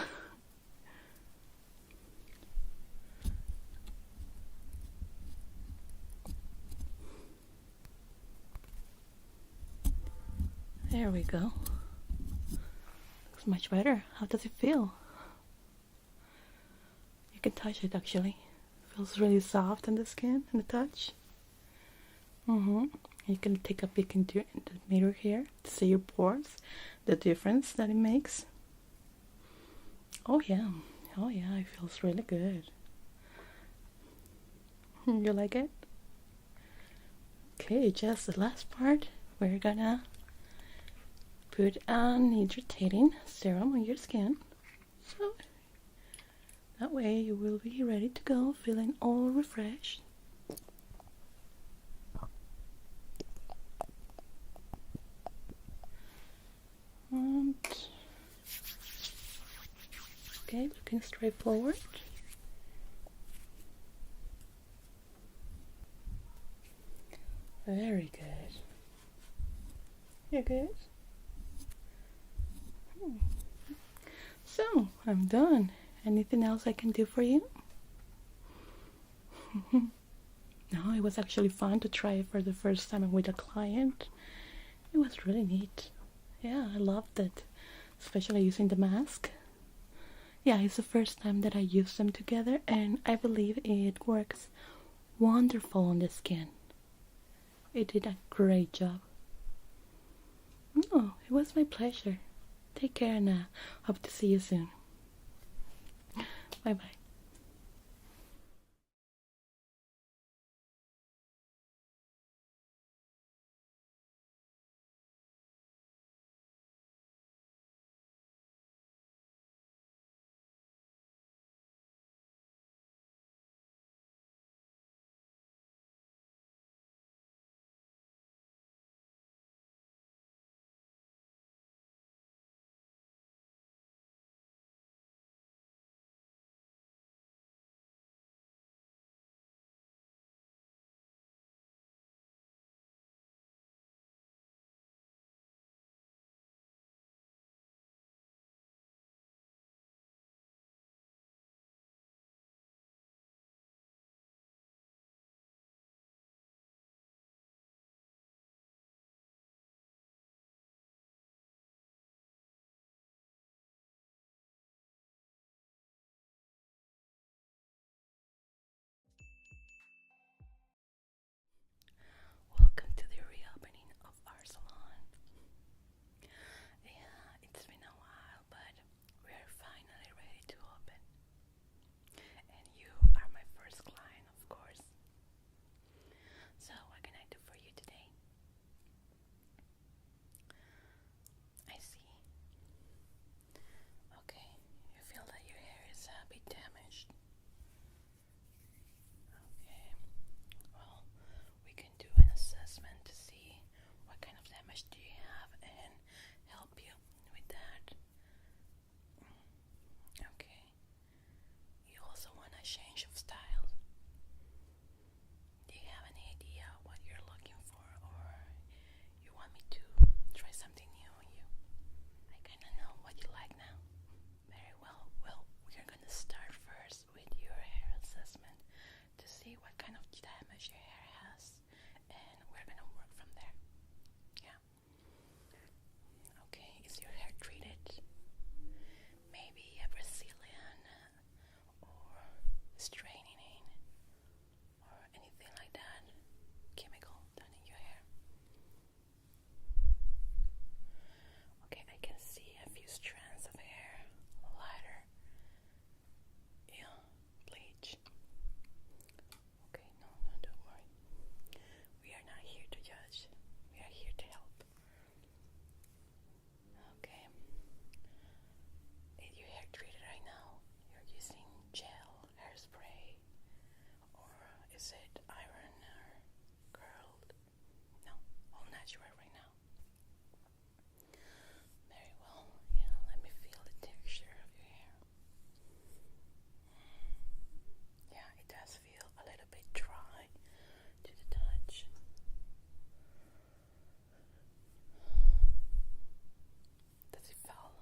There we go. Looks much better. How does it feel? You can touch it actually. It feels really soft on the skin and the touch. You can take a peek into the mirror here to see your pores, the difference that it makes. Oh yeah, it feels really good. You like it? Okay, just the last part. We're gonna put an hydrating serum on your skin, so that way you will be ready to go, feeling all refreshed. And okay, looking straight forward. Very good. You're good? So, I'm done. Anything else I can do for you? No, it was actually fun to try it for the first time with a client. It was really neat. Yeah, I loved it, especially using the mask. Yeah, it's the first time that I used them together, and I believe it works wonderful on the skin. It did a great job. Oh, it was my pleasure. Take care now. Hope to see you soon. Bye bye. Welcome to the reopening of our salon. Yeah, it's been a while, but we're finally ready to open. And you are my first client, of course. So, what can I do for you today? I see. Okay, you feel that your hair is a bit damaged. Okay, well, we can do an assessment to see what kind of damage do you have and help you with that. Okay, you also want a change of style. Do you have any idea what you're looking for, or you want me to try something new on you? I kind of know what you like now. Very well. Well, we're gonna start first with your hair assessment to see what kind of damage your hair has, and we're gonna work from there. Yeah. Okay, is your hair treated? Maybe a Brazilian or straightening or anything like that? Chemical done in your hair? Okay, I can see a few strands of hair, lighter. Yeah, bleach. Okay, no, don't worry. We are not here to judge. We are here to help. Okay. Is your hair treated right now? You're using gel, hairspray, or is it iron or curled? No, all natural right now. Very well. Yeah, let me feel the texture of your hair. Yeah, it does feel a little bit dry to the touch. Does it feel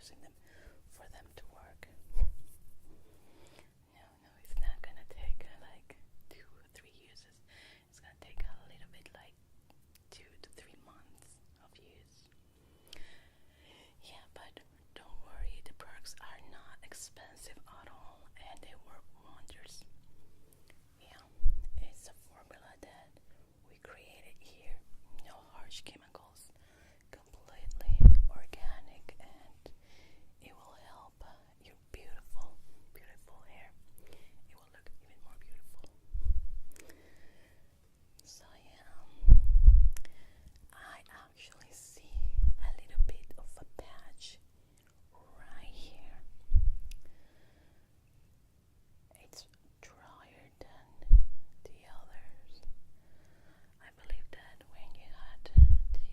using them for them to work. No, it's not gonna take like 2 or 3 uses. It's gonna take a little bit, like 2 to 3 months of use. Yeah, but don't worry, the products are not expensive at all, and they work wonders. Yeah, it's a formula that we created here. No harsh chemicals, completely organic, and it will help your beautiful, beautiful hair. It will look even more beautiful. So yeah, I actually see a little bit of a patch right here. It's drier than the others. I believe that when you had the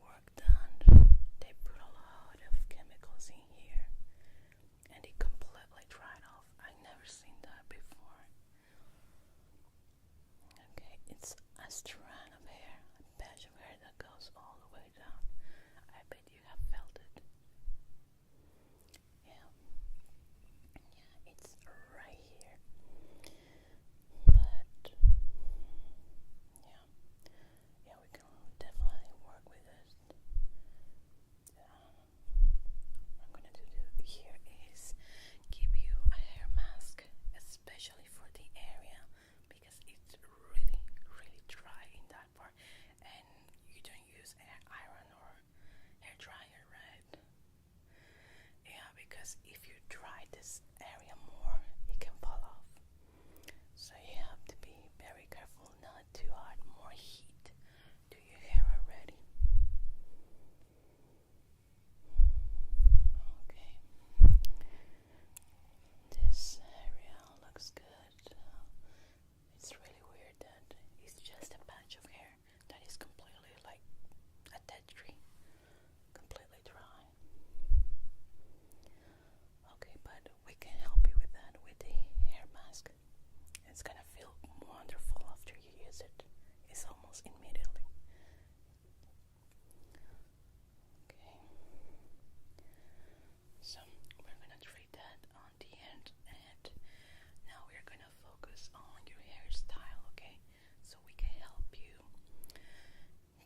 work done, they put a lot of chemicals in here and it completely dried off. I've never seen that before. Okay, it's a strand of hair, a patch of hair that goes all the way down. I bet you have felt it. Yeah, it's right here. But yeah, we can definitely work with this. What I'm gonna do here is give you a hair mask, especially for the area, because it's really, really dry in that part, and you don't use hair iron or hair dryer, right? Yeah, because if you dry this area more, it can fall off. So you have to be very careful not to add more heat to your hair already. Okay. This area looks good. It's really weird that it's just a patch of hair that is completely like a dead tree, completely dry. Okay, but we can help you with that with the hair mask. It's gonna feel wonderful after you use it. It's almost immediately. Okay. So we're gonna treat that on the end, and now we're gonna focus on your hairstyle, okay? So we can help you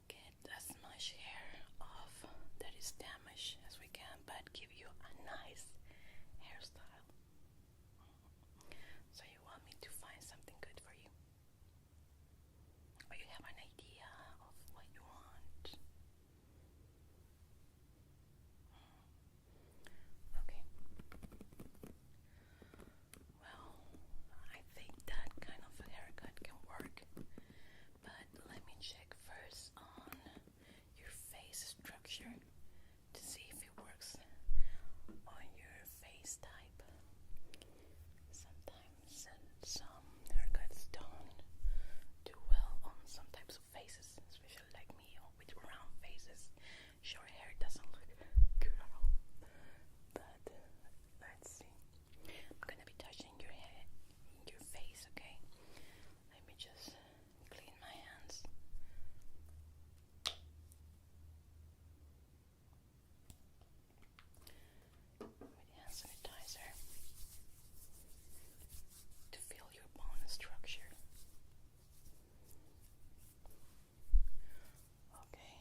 get as much hair off that is damaged as we can, but give you a nice hairstyle. So you want me to find something good for you? Or you have an idea of what you want? Okay. Well, I think that kind of a haircut can work, but let me check first on your face structure to see if it works on your face type. Sometimes some haircuts don't do well on some types of faces, especially like me with round faces. Short hair doesn't look good at all. But let's see. I'm gonna be touching your head, your face, okay? Let me just clean my hands. With hand sanitizer to feel your bone structure. Okay.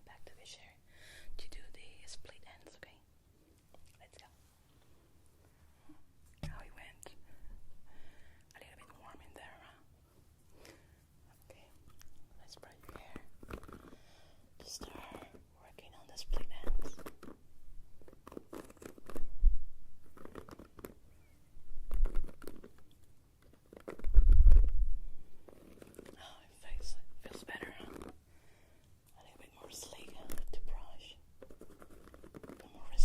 back to the chair to do the split ends, okay? Let's go. How it went? A little bit warm in there, huh? Okay, let's spray your hair to start working on the split ends. Oh, it feels better, huh? A little bit more sleek to brush, and more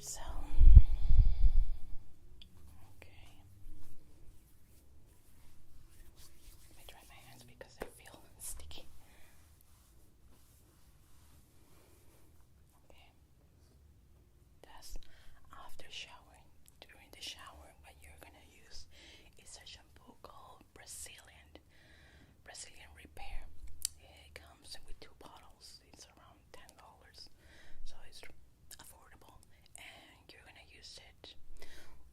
So, okay. Let me dry my hands because I feel sticky. Okay. That's after showering. During the shower, what you're gonna use is a shampoo called Brazilian Repair. It comes with 2 bottles. It's around $10, so it's affordable. And you're gonna use it,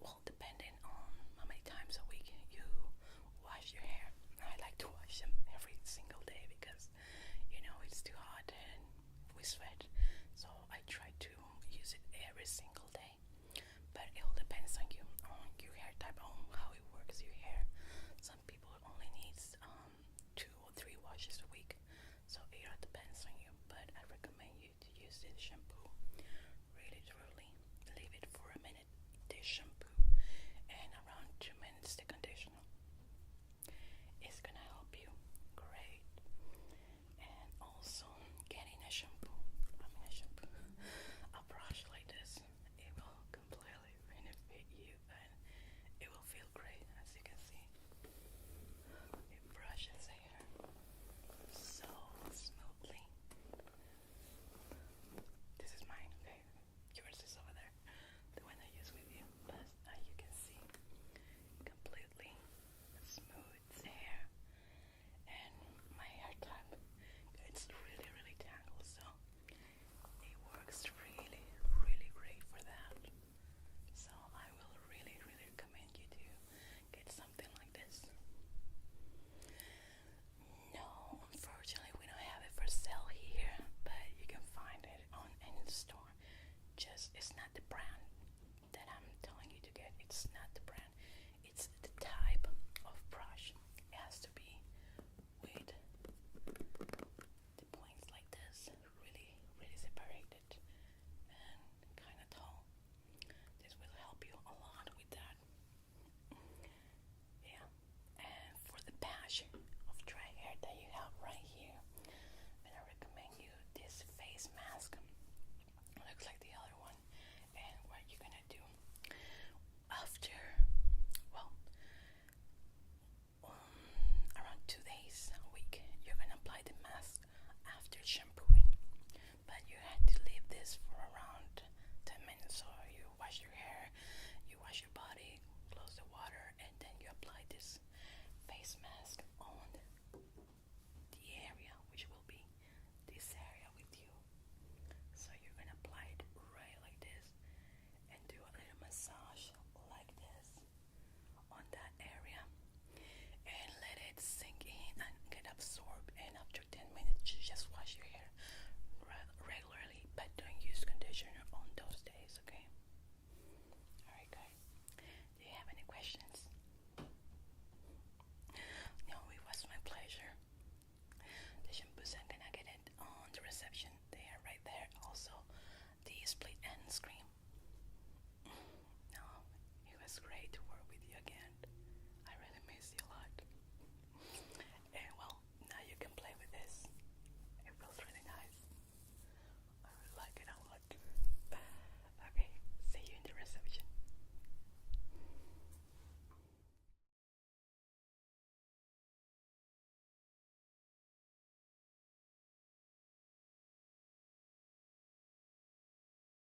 well, depending on how many times a week you wash your hair. I like to wash them every single day because, you know, it's too hot and we sweat. So I try to use it every single day. But it all depends on you, on your hair type, on how it works your hair. Some people only needs 2 or 3 washes a week. So it all depends on you. But I recommend you to use this shampoo. Really truly leave it for a minute, this shampoo, and around 2 minutes the conditioner. It's gonna help you great. And also getting a brush like this, it will completely benefit you and it will feel great. As you can see, it brushes hair so smoothly. This is mine, okay? Yours is over there, the one I use with you. But you can see, completely smooth hair. And my hair type, it's really tangled, so it works really great for that. So I will really recommend you to get something like this. No, unfortunately we don't have it for sale here, but you can find it on any store. Just, it's not the brand that I'm telling you to get. It's not the brand. It's the type of brush.